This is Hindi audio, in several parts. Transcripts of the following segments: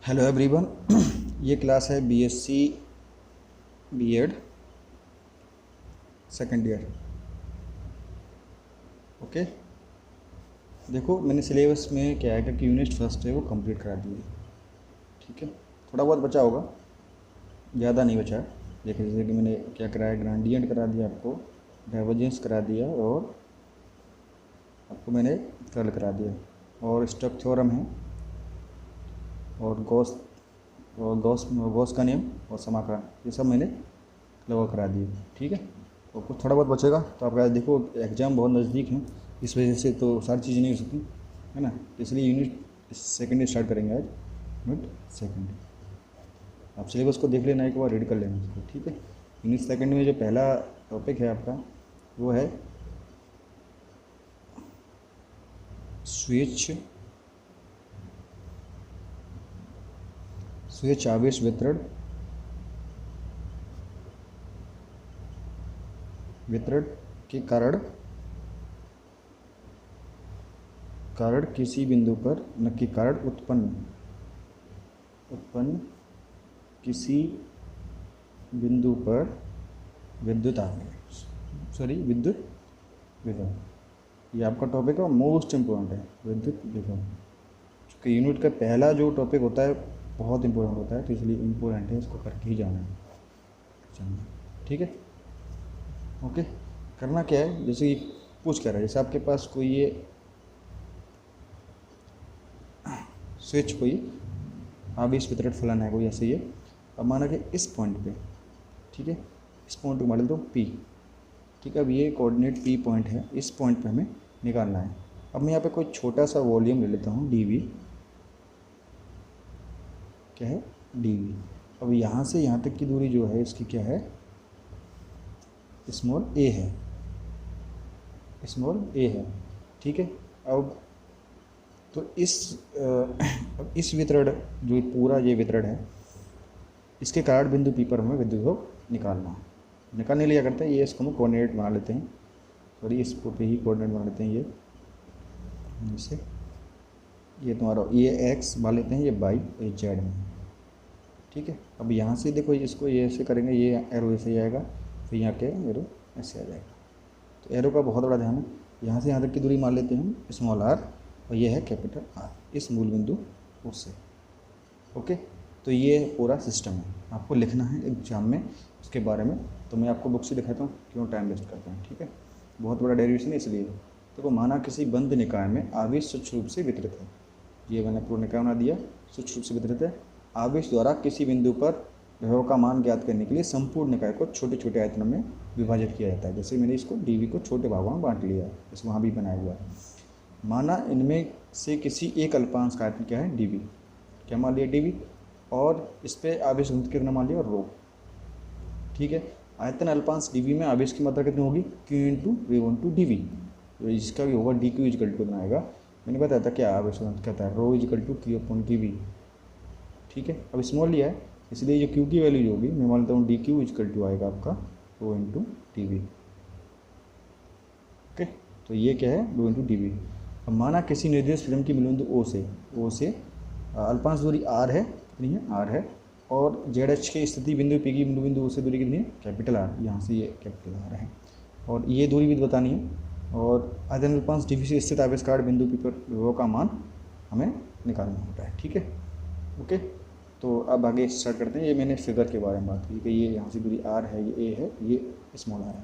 Hello everyone. ये क्लास है BSc BEd second year. Okay, देखो मैंने सिलेबस में क्या है कि यूनिट फर्स्ट है वो कंप्लीट करा दी है। ठीक है, थोड़ा बहुत बचा होगा, ज़्यादा नहीं बचा है। देखिए जैसे कि मैंने क्या कराया, ग्रेडियंट करा दिया आपको, डाइवर्जेंस करा दिया और आपको मैंने कर्ल करा दिया, और स्टोक्स थ्योरम है, और गॉस का नियम और समाकलन, ये सब मैंने लगभग करा दिए। ठीक है, तो कुछ थोड़ा बहुत बचेगा। तो आप आज देखो एग्ज़ाम बहुत नज़दीक है, इस वजह से तो सारी चीज़ें नहीं हो सकती है ना, इसलिए यूनिट सेकेंड स्टार्ट करेंगे आज। यूनिट सेकेंड आप सिलेबस को देख लेना, एक बार रीड कर लेना इसको। ठीक है, यूनिट सेकेंड में जो पहला टॉपिक है आपका वो है स्विच आवेश वितरण के कारण किसी बिंदु पर न कि कारण उत्पन्न किसी बिंदु पर विद्युत विभव। ये आपका टॉपिक है, मोस्ट इम्पोर्टेंट है, विद्युत विभव। क्योंकि यूनिट का पहला जो टॉपिक होता है बहुत इम्पोर्टेंट होता है, तो इसलिए इम्पोर्टेंट है, इसको करके ही जाना है। ठीक है, ओके। करना क्या है, जैसे कि पूछ कर रहा है, जैसे आपके पास कोई ये स्विच, कोई आवेश वितरण फलन है कोई ऐसे ये, अब माना कि इस पॉइंट पे, ठीक है, इस पॉइंट को मान लो पी। ठीक है, अब ये कोऑर्डिनेट पी पॉइंट है, इस पॉइंट पे हमें निकालना है। अब मैं यहाँ पे कोई छोटा सा वॉल्यूम ले लेता हूँ, डीवी, क्या है, डीवी। अब यहाँ से यहाँ तक की दूरी जो है इसकी क्या है, स्मॉल ए है, स्मॉल ए है। ठीक है, अब तो इस वितरण, जो पूरा ये वितरण है, इसके कारण बिंदु पी पर हमें विद्युत विभव निकालना है। निकालने के लिए क्या करते हैं, ये इसको हम कोऑर्डिनेट बना लेते हैं, सॉरी इसको पे ही कोऑर्डिनेट बना लेते हैं। ये जैसे ये तुम्हारा ये एक्स मान लेते हैं, ये वाई, ये जेड में। ठीक है, अब यहाँ से देखो इसको ये ऐसे करेंगे, ये एरो ऐसे ही आएगा, फिर यहाँ के एरो ऐसे आ जाएगा। तो एरो का बहुत बड़ा ध्यान है। यहाँ से यहाँ तक की दूरी मान लेते हैं हम स्मॉल आर, और ये है कैपिटल आर, इस मूल बिंदु उससे। ओके, तो ये पूरा सिस्टम है, आपको लिखना है एग्जाम में उसके बारे में। तो मैं आपको बुक से दिखाता हूँ, क्यों टाइम वेस्ट करते हैं। ठीक है, बहुत बड़ा डेरिवेशन है इसलिए। तो माना किसी बंद निकाय में आवेश स्वच्छ रूप से वितरित है, ये मैंने पूर्ण निकाय बना दिया, स्वच्छ रूप से वितरित है। आवेश द्वारा किसी बिंदु पर विभव का मान ज्ञात करने के लिए संपूर्ण निकाय को छोटे छोटे आयतनों में विभाजित किया जाता है। जैसे मैंने इसको डीवी को छोटे भागों में बांट लिया है, इस वहाँ भी बनाया हुआ है। माना इनमें से किसी एक अल्पांश का आयतन क्या है, डीवी, क्या मान लिया, डीवी, और इस पर आवेश घनत्व कितना मान लिया, रो। ठीक है, आयतन अल्पांश डीवी में आवेश की मात्रा कितनी होगी, Q into V one two DV, इसका भी होगा डी क्यू इजकल टू बनाएगा। मैंने बताया था क्या आवेश घनत्व कहता है, रो इजकल टू क्यू अपॉन की वी। ठीक है, अब स्मॉल लिया है, इसलिए जो क्यू की वैल्यू जो होगी, मैं मानता हूँ डी क्यू इजकल टू आएगा आपका रो इंटू डी वी। ओके, तो ये क्या है, रो इंटू डी वी। अब माना किसी निर्देश फिल्म की बिंदु ओ से अल्पांश दूरी आर है, कितनी है, आर है, और जेड एच की स्थिति बिंदु पी की बिंदु ओ से दूरी कितनी है, कैपिटल आर, यहाँ से ये कैपिटल आर है, और ये दूरी भी बतानी है। और आयतन अल्पांश डीवी से स्थित आवेश कारण बिंदु पी पर विभव का मान हमें निकालना होता है। ठीक है, ओके। तो अब आगे स्टार्ट करते हैं। ये मैंने फिगर के बारे में बात की कि ये यहाँ से दूरी आर है, ये ए है, ये स्मॉल आर है,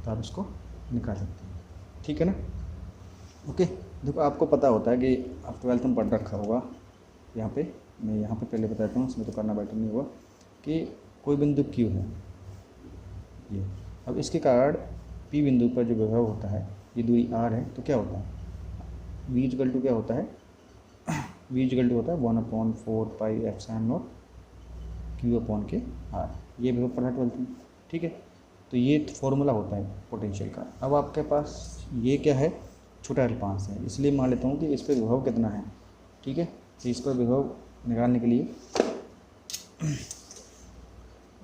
तो आप इसको निकाल सकते हैं। ठीक है ना, ओके। देखो आपको पता होता है कि आप 12th में पढ़ रखा होगा, यहाँ पे मैं यहाँ पे पहले बताता हूँ, इसमें तो करना बेटर नहीं हुआ, कि कोई बिंदु क्यू है ये। अब इसके कारण पी बिंदु पर जो विभव होता है, ये दूरी आर है, तो क्या होता है, वी इक्वल टू क्या होता है, वी इक्वल टू होता है 1/4 pi epsilon not Q upon के आर। ये विभव पढ़ा 12th में। ठीक है, तो ये फॉर्मूला होता है पोटेंशियल का। अब आपके पास ये क्या है, छोटा अल्पांश है, इसलिए मान लेता हूँ कि इस पर विभव कितना है। ठीक है, तो इस पर विभव निकालने के लिए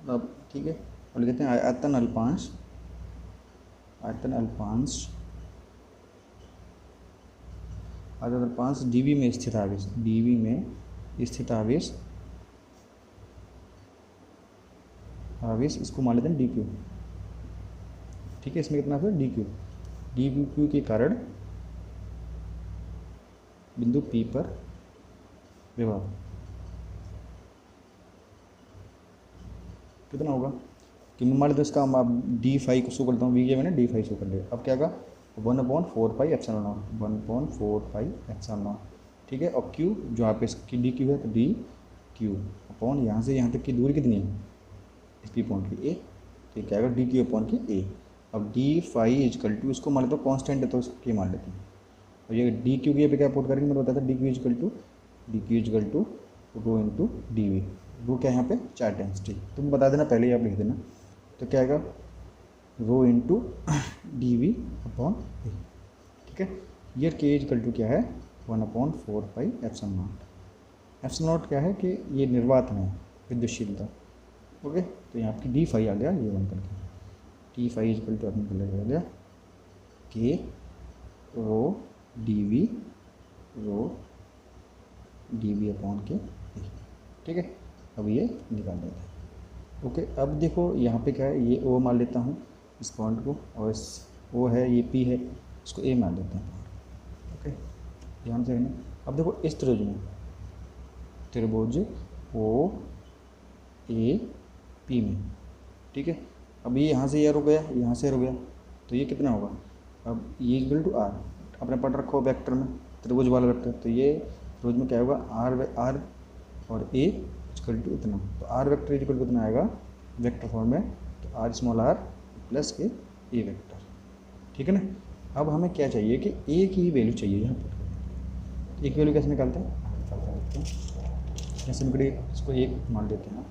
अब ठीक है, और लिखते हैं आयतन अल्पांश डीवी में स्थित आवेश, डीवी में स्थित आवेश आवेश, इसको मान लेते हैं डी क्यू। ठीक है, इसमें कितना है डी क्यू। डी क्यू के कारण बिंदु पी पर विभव कितना होगा कि मान लेते इसका हम आप डी फाइव को शो करता हूँ, वी के मैंने डी फाइव शो कर लिया। अब क्या होगा 1/4πε0, 1/4πε0। ठीक है, और क्यू जो आप इसकी डी क्यू है तो डी क्यू अपॉन यहाँ से यहाँ तक की दूरी कितनी है इस पी पॉइंट की ए, तो ये क्या आएगा डी क्यू अपॉन की ए। अब डी फाइव इजकल टू इसको मान लेते हो कॉन्स्टेंट है तो इसके मान लेते हैं, और ये डी क्यू की पे क्या पुट करेंगे, मैंने बताया था D Q is equal to rho into D V. Rho क्या है यहाँ पे 4 टाइम्स, ठीक तुम बता देना पहले ही आप लिख देना। तो क्या आएगा रो इंटू डी वी अपॉन ए। ठीक है, ये के इजकल टू क्या है 1/4πε0। ε0 क्या है कि ये निर्वात में विद्युतशीलता। ओके, तो यहाँ आपकी डी फाइव आ गया ये वन करके, डी फाइव इजकल टू अपने को आ गया के रो डी वी अपॉन के। ठीक है, अब ये निकाल देते हैं। ओके, अब देखो यहाँ पे क्या है, ये ओ मान लेता हूँ इस पॉइंट को, और इस ओ है ये पी है, इसको ए मान लेते हैं। ओके, ध्यान से रहना। अब देखो इस त्रिभुज ओ ए पी में, ठीक है, अब ये यहाँ से ये रुक गया, यहाँ से रुक गया, तो ये कितना होगा, अब ये इक्वल टू आर, आपने पढ़ रखो वेक्टर में त्रिभुज वाला वेक्टर, तो ये त्रिभुज में क्या होगा आर और ए इक्वल टू इतना, तो आर वेक्टर इक्वल टू कितना आएगा वेक्टर फॉर्म में, तो आर स्मॉल आर प्लस के ए वेक्टर। ठीक है ना, अब हमें क्या चाहिए कि ए की वैल्यू चाहिए यहाँ पर। एक वैल्यू कैसे निकालते हैं, जैसे निकली इसको एक मान लेते हैं।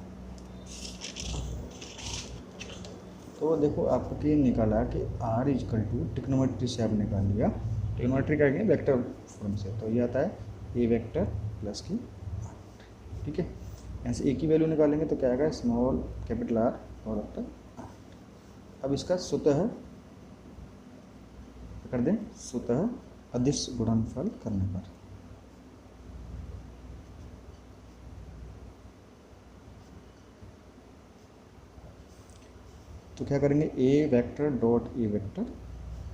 तो देखो आपके निकाला कि आर इजकल टू ट्रिग्नोमेट्री से आप निकाल लिया, ट्रिग्नोमेट्री का है वेक्टर फॉर्म से, तो ये आता है ए वेक्टर प्लस की आर। ठीक है, ऐसे ए की वैल्यू निकालेंगे तो क्या आएगा स्मॉल कैपिटल आर और वेक्टर आर। अब इसका स्वतः कर दें, स्वतः अदिश गुणनफल करने पर तो क्या करेंगे ए वेक्टर डॉट ए वेक्टर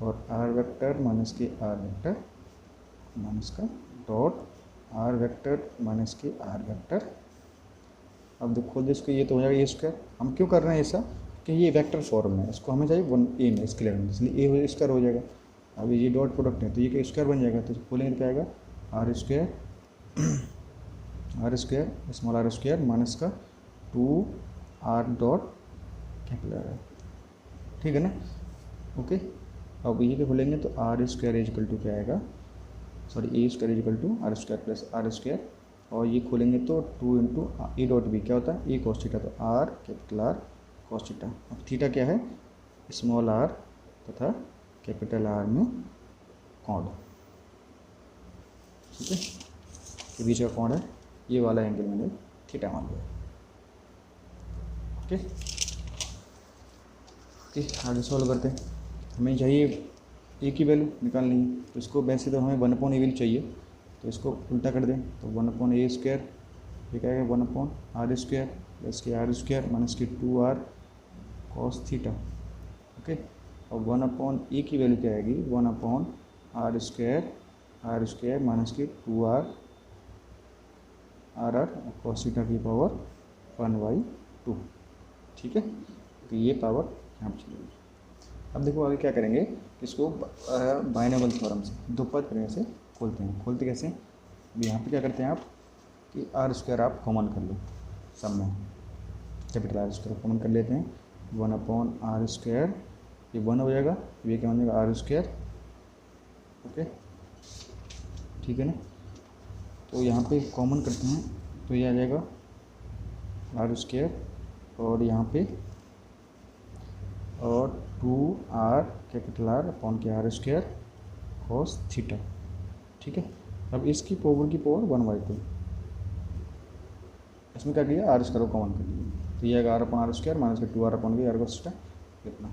और आर वेक्टर माइनस के आर वेक्टर माइनस का डॉट आर वेक्टर माइनस के आर वेक्टर। अब देखो इसको ये तो हो जाएगा ए स्क्वायर। हम क्यों कर रहे हैं ऐसा कि ये वेक्टर फॉर्म में, इसको हमें चाहिए वन ए में स्क्वायर में, इसलिए ए स्क्वायर हो जाएगा। अब ये डॉट प्रोडक्ट है तो ये स्क्वायर बन जाएगा, तो बोलेंगे तो क्या आएगा R square small R square minus का 2r डॉट कैपिटल आर। ठीक है ना, ओके। अब ये खोलेंगे तो आर स्क्वायर इजकल टू क्या आएगा, sorry A square equal to R square plus R square, और ये खोलेंगे तो 2 इंटू ए डॉट बी क्या होता है ए कॉस थीटा, तो are capital R cos theta. अब थीटा क्या है स्मॉल आर तथा कैपिटल आर में कोण। ठीक है, ये बीच का कोण है, ये वाला एंगल मैंने थीटा मान लिया। ओके ओके, आगे सॉल्व करते हैं। हमें चाहिए ए की वैल्यू निकालनी है, तो इसको वैसे तो हमें 1/a वैल्यू चाहिए, तो इसको उल्टा कर दें तो 1/a स्क्वायर, ये क्या है 1/r स्क्वायर प्लस के आर स्क्वायर माइनस के 2r कॉस थीटा। ओके, और 1/a की वैल्यू क्या आएगी 1/r स्क्वायर माइनस के 2r आर कॉस थीटा की पावर 1/2। ठीक है, तो ये पावर यहाँ पर चलेगी। अब देखो आगे क्या करेंगे, इसको बाइनोमियल थ्योरम से दो पद प्रमेय से खोलते कैसे। यहाँ पे क्या करते हैं आप कि आर स्क्वायर आप कॉमन कर लो, सब में कैपिटल आर स्क्वायर कॉमन कर लेते हैं, 1/r स्क्वायर ये 1 हो जाएगा, ये क्या हो जाएगा आर स्क्वायर। ओके, ठीक है ना, तो यहाँ पे कॉमन करते हैं तो ये आ जाएगा आर स्क्वायर और यहाँ पे और 2r कैपिटल आर अपॉन के आर स्क्वायर कॉस थीटा। ठीक है, अब इसकी पावर की पावर 1/2, इसमें क्या किया आर स्क्वायर को कॉमन कर लिया, तो ये आएगा R upon R square minus के 2r अपॉन के आर कॉस थीटा कितना।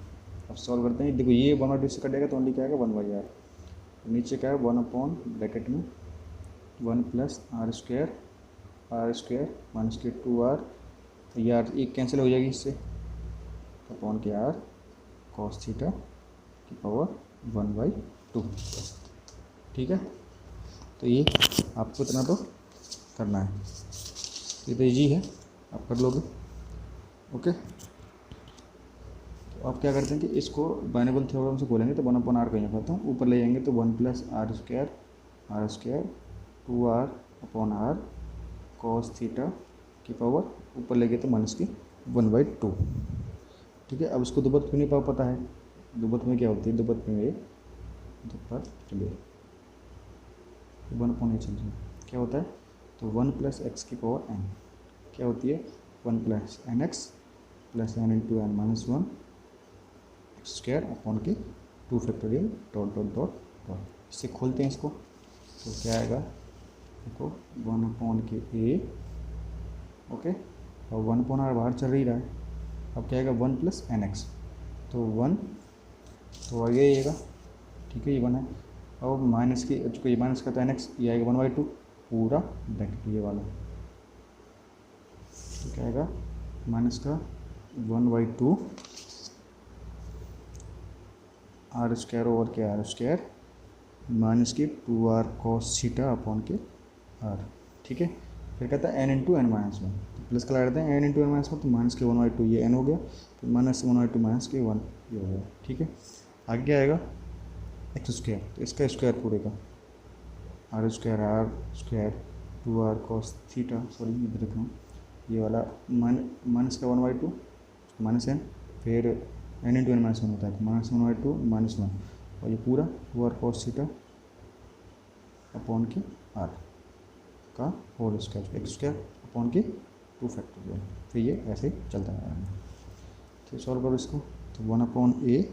अब सॉल्व करते हैं, देखो ये 1/2 से कटेगा तो ओनली क्या आएगा 1/r, नीचे क्या है 1 अपॉन ब्रैकेट में 1 प्लस आर स्क्वायर माइनस के 2r, तो ये आर एक कैंसिल हो जाएगी इससे, अपॉन के आर कॉस थीटा की पावर 1/2। ठीक है, तो ये आपको इतना तो करना है, ये तो ईजी है, आप कर लोगे। ओके, तो आप क्या करते हैं कि इसको बाइनोमियल थ्योरम से खोलेंगे तो 1/r को यहाँ करता हूँ, ऊपर ले जाएंगे तो 1+r² 2r upon r cos theta की पावर, ऊपर ले गए तो माइनस की 1/2। ठीक है, अब इसको दुपत क्यों नहीं पावर पता है, दुपत में क्या होती है, दुपत में ये दुपत चलिए 1/a चल रही है, क्या होता है, तो 1+x की पावर n क्या होती है, 1+nx + n × n - 1 x² upon के 2 factorial dot dot dot dot. इससे खोलते हैं इसको, तो क्या आएगा, देखो 1/a। ओके, और 1/r बाहर चल ही रहा है, अब क्या आएगा 1+nx, तो 1 तो आगे आइएगा। ठीक है, ये 1 है, और माइनस की चूँकि ये माइनस का तो nx, ये आएगा 1/2 पूरा ब्रैकेट ये वाला, तो क्या आएगा माइनस का 1/2 r² ओवर के r² माइनस की 2r cos थीटा अपॉन के r। ठीक है, फिर कहता है n × n - 1, तो प्लस का लगा देते हैं n × n - 1, तो माइनस के 1/2 ये n हो गया, फिर माइनस 1/2 माइनस के 1 ये हो गया। ठीक है, आगे आएगा x², तो इसका स्क्वायर पूरे का r² 2r cos theta, sorry इधर लिख रहा हूँ, ये वाला माइनस का 1/2 माइनस n, फिर n × n - 1 होता है, तो माइनस 1/2 माइनस 1, और ये पूरा 2r cos थीटा अपॉन के r का होल स्क्वायर x² अपॉन के 2 फैक्टोरियल, फिर ये ऐसे ही चलता है। तो सॉल्व करो इसको, तो 1/a,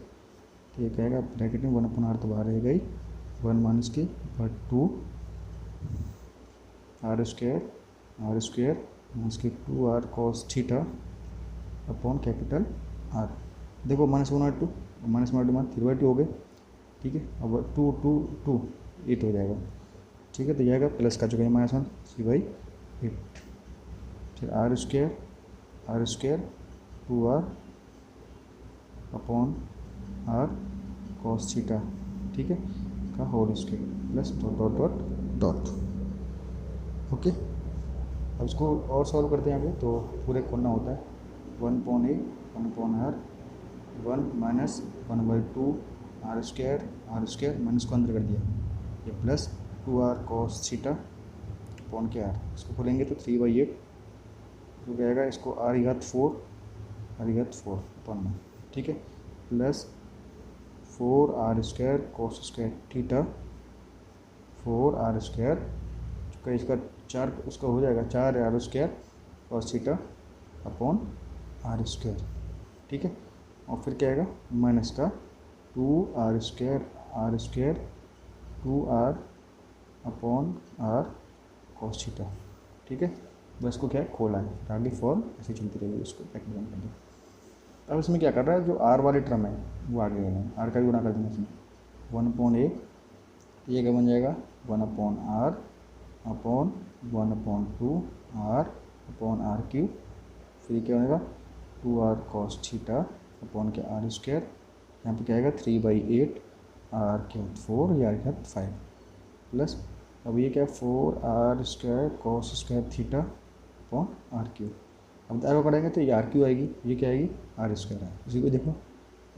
तो ये कहेगा ब्रैकेट में 1/r तो बाहर रह गई, 1 माइनस की 2 r² माइनस की 2r cos theta upon capital R। देखो माइनस 1/2 माइनस 3/2 हो गए। ठीक है, अब 2 2 2 8 हो जाएगा। ठीक है, तो जाएगा प्लस का चुका है -1 3/8, फिर r² 2r upon r cos theta, ठीक है, का whole square plus dot dot dot dot. Okay, अब इसको और सॉल्व करते हैं आगे, तो पूरे खोलना होता है 1/a 1/r 1 minus 1/2 r² minus को अंदर कर दिया, ये plus 2r cos theta upon के r, इसको खोलेंगे तो 3/8 तो जाएगा, इसको r⁴ अपॉन में, ठीक है, plus 4r² cos² theta 4r² का इसका 4 उसका हो जाएगा 4r² cos theta upon r²। ठीक है, और फिर क्या आएगा माइनस का 2r² 2r upon r cos theta. ठीक है, बस को क्या है खोला है, आगे फॉर्म ऐसे चलती रहेगी, उसको पैकिंग कर दो। अब इसमें क्या कर रहा है, जो r वाली टर्म है वो आगे लेना है, r का भी गुना कर देना इसमें 1/a, ये क्या बन जाएगा 1/r upon 1/2 r upon r³, फिर क्या बनेगा 2r cos थीटा अपॉन के r², यहाँ पे क्या आएगा 3/8 r³ 4 या r³ 5 प्लस, अब ये क्या 4r² cos² theta upon r³, अब आगे पढ़ेंगे तो ये r³ आएगी, ये क्या आएगी r² है, इसी को देखो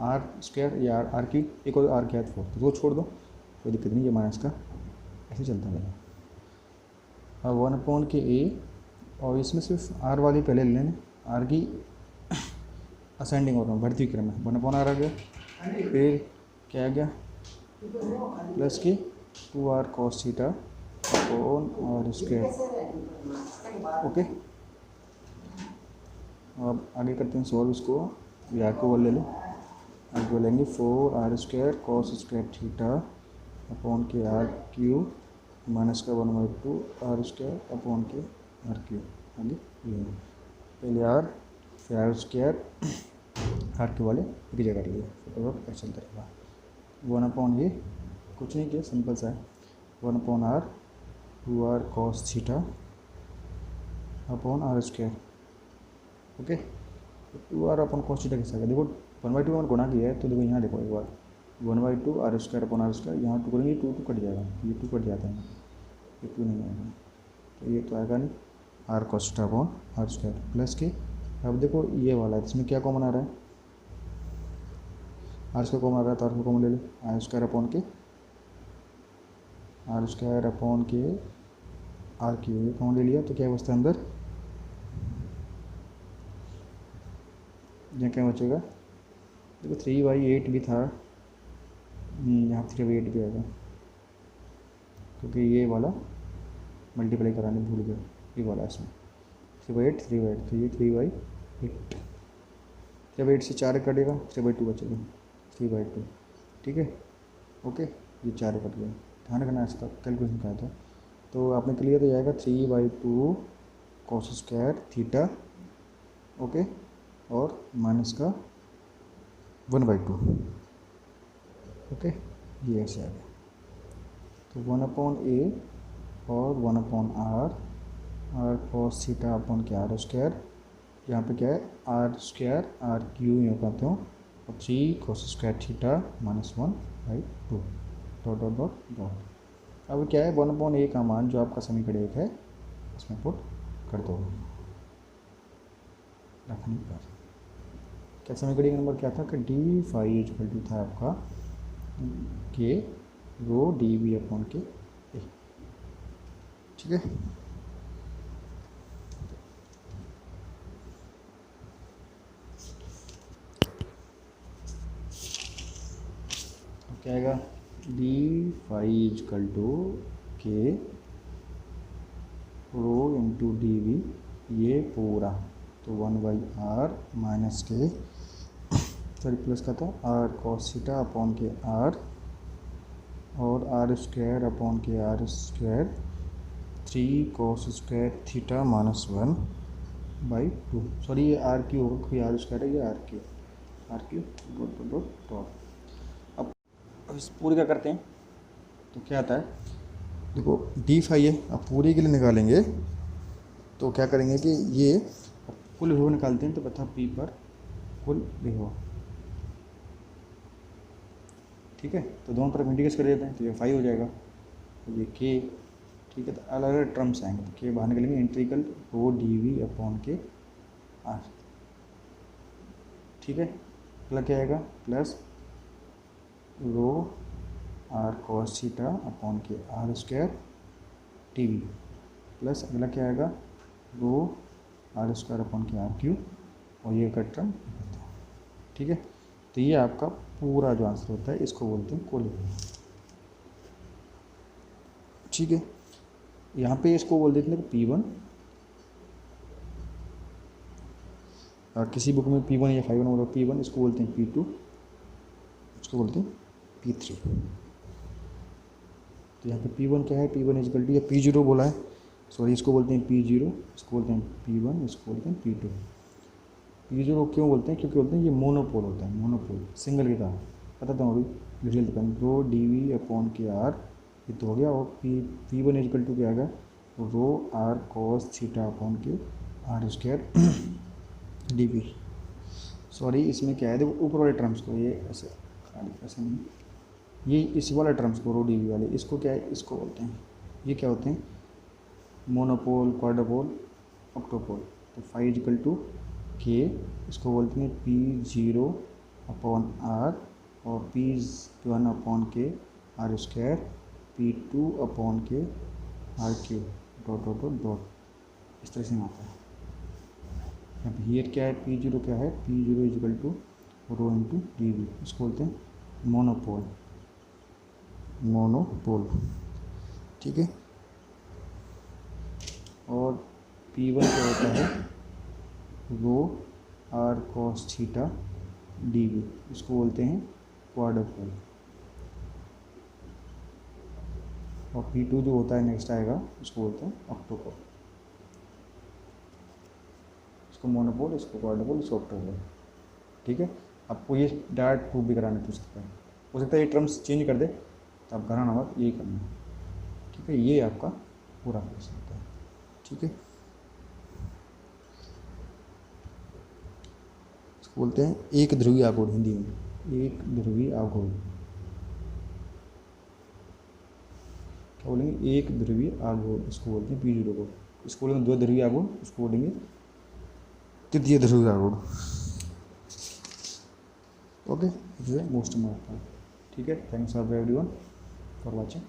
r² या r³ एक और r³ 4, तो वो छोड़ दो, कोई दिक्कत नहीं, ये माइनस का ऐसे चलता रहेगा। अब 1/a, और इसमें सिर्फ r वाली पहले ले लेना, r की असेंडिंग ऑर्डर बढ़ती क्रम है, 1/r आ गया, फिर क्या आ गया प्लस की 2r cos theta upon r²। Okay, अब आगे करते हैं सॉल्व इसको, यार को बोल ले लो, आगे बोलेंगे 4r² cos² थीटा अपॉन के r³ माइनस का 1/2 r² अपॉन के r³, आगे ये पहले r फिर r² r³ वाले एक जगह कर लिए, फिर ऐसा चलता रहेगा। 1/a कुछ नहीं किया, सिंपल सा है, 1/r 2r cos theta upon r²। Okay, two R अपन कॉस थीटा कैसे आएगा, देखो 1/2 में गुणा किया है तो देखो यहाँ देखो एक बार 1/2 R square upon R square, यहाँ टू करेंगे टू टू कट जाएगा, ये टू कट जाता है, ये टू नहीं आएगा, तो ये तो आएगा नहीं R cos theta upon R square plus के। अब देखो ये वाला है, इसमें क्या कॉमन आ रहा है, आर स्क्वायर कॉमन आ रहा है तो आर स्क्वायर कॉमन ले लो, आर स्क्वायर अपॉन के आर स्क्वायर अपॉन के आर क्यू, ये कॉमन ले लिया तो क्या बचता है अंदर, यहाँ क्या बचेगा, देखो 3/8 भी था, यहाँ 3/8 भी आएगा क्योंकि ये वाला मल्टीप्लाई कराने भूल गया, ये वाला इसमें 3/8 तो ये 3/8, 3/8 से 4 कटेगा, 3/2 बचेगा, 3/2, ठीक है, ओके, ये 4 कट गया, ध्यान रखना इसका कैलकुलेशन क्या था, तो आपने क्लियर हो जाएगा 3/2 कॉस स्क्वायर थीटा, ओके, और माइनस का 1/2, ओके, ये ऐसे आ गया, तो 1/a और 1/r, R cos theta upon के आर स्क्वायर, यहाँ पे क्या है आर स्क्वायर आर क्यू यूँ करते हो, और 3 cos square theta -1/2 dot dot dot dot. अब क्या है 1/a का मान जो आपका समीकरण 1 है इसमें पुट कर दो, रखने पर क्या समीकरण नंबर क्या था कि डी फाई इक्वल टू था आपका के रो डी वी अपॉन के ए, ठीक है। क्या आएगा डी फाई इक्वल टू के रो इंटू डी वी, ये पूरा तो 1/r माइनस के सॉरी प्लस का था आर कॉस थीटा अपॉन के आर, और आर स्क्वायर अपॉन के R square 3 cos square theta -1/2, sorry ये आर क्यू होगा क्योंकि आर स्क्वायर है, ये R Q dot dot dot dot. अब इस पूरे क्या करते हैं तो क्या आता है, देखो डी फाई है, अब पूरे के लिए निकालेंगे तो क्या करेंगे कि ये कुल विभव निकालते हैं तो बता पी पर कुल विभव, ठीक है, तो दोनों तरफ इंटीग्रेट कर देते हैं तो ये 5 हो जाएगा, तो ये के, ठीक है, तो अलग अलग टर्म्स आएंगे तो के बाहर निकलेंगे, integral rho D V upon के आर, ठीक है, प्लस क्या आएगा plus rho R cos theta upon के R square T V, plus अगला क्या आएगा रो आर स्क्वायर अपॉन के आर क्यू, और ये का टर्म, ठीक है, तो ये आपका पूरा जो आंसर होता है इसको बोलते हैं कुल विभव, ठीक है। यहाँ पे इसको बोल देते हैं P1, किसी बुक में P1 या 5 होगा P1, इसको बोलते हैं P2, इसको बोलते हैं P3। तो यहाँ पे P1 क्या है, P1 इक्वल टू या P0 बोला है, सॉरी इसको बोलते हैं P0, इसको बोलते हैं P1, इसको बोलते हैं P2। P0 क्यों बोलते हैं, क्योंकि बोलते हैं ये मोनोपोल होता है, मोनोपोल सिंगल के कारण, पता था अभी detail depend rho D V upon के आर, ये तो हो गया, और P1 इक्वल टू क्या आएगा rho R cos theta upon के R square D V, sorry इसमें क्या है देखो ऊपर वाले टर्म्स को ये ऐसे ऐसे नहीं, ये इस वाले टर्म्स को रो डी वी वाले इसको क्या है, इसको बोलते हैं, ये क्या होते हैं मोनोपोल क्वाड्रोपोल ऑक्टोपोल, तो 5 इक्वल टू के, इसको बोलते हैं P0 अपॉन आर, और P1 अपॉन के आर स्क्वायर, P2 अपॉन के R Q dot dot dot dot, इस तरह से आता है। अब हियर क्या है P0 क्या है, P0 equal to rho into D V, इसको बोलते हैं मोनोपोल, मोनोपोल, ठीक है, और P1 क्या होता है rho R cos theta D V, इसको बोलते हैं क्वाड्रोपोल, और P2 जो होता है नेक्स्ट आएगा उसको बोलते हैं ऑक्टोपोल, इसको मोनोपोल, इसको क्वाड्रोपोल, इसको ऑक्टोपोल, ठीक है। आपको ये डायरेक्ट प्रूफ भी कराने पूछ सकता है, हो सकता है ये टर्म्स चेंज कर दे तो आप कराना मत, यही करना, ठीक है, ये आपका पूरा क्वेश्चन होता है, ठीक है। इसको बोलते हैं एक ध्रुवीय आघूर्ण हिंदी में, एक ध्रुवीय आघूर्ण। क्या बोलेंगे? एक ध्रुवीय आघूर्ण, इसको बोलते हैं P0 को। इसको बोलेंगे दो ध्रुवीय आघूर्ण, इसको बोलेंगे तृतीय ध्रुवीय आघूर्ण। Okay, this is most important. ठीक है, थैंक्स एवरीवन फॉर वाचिंग।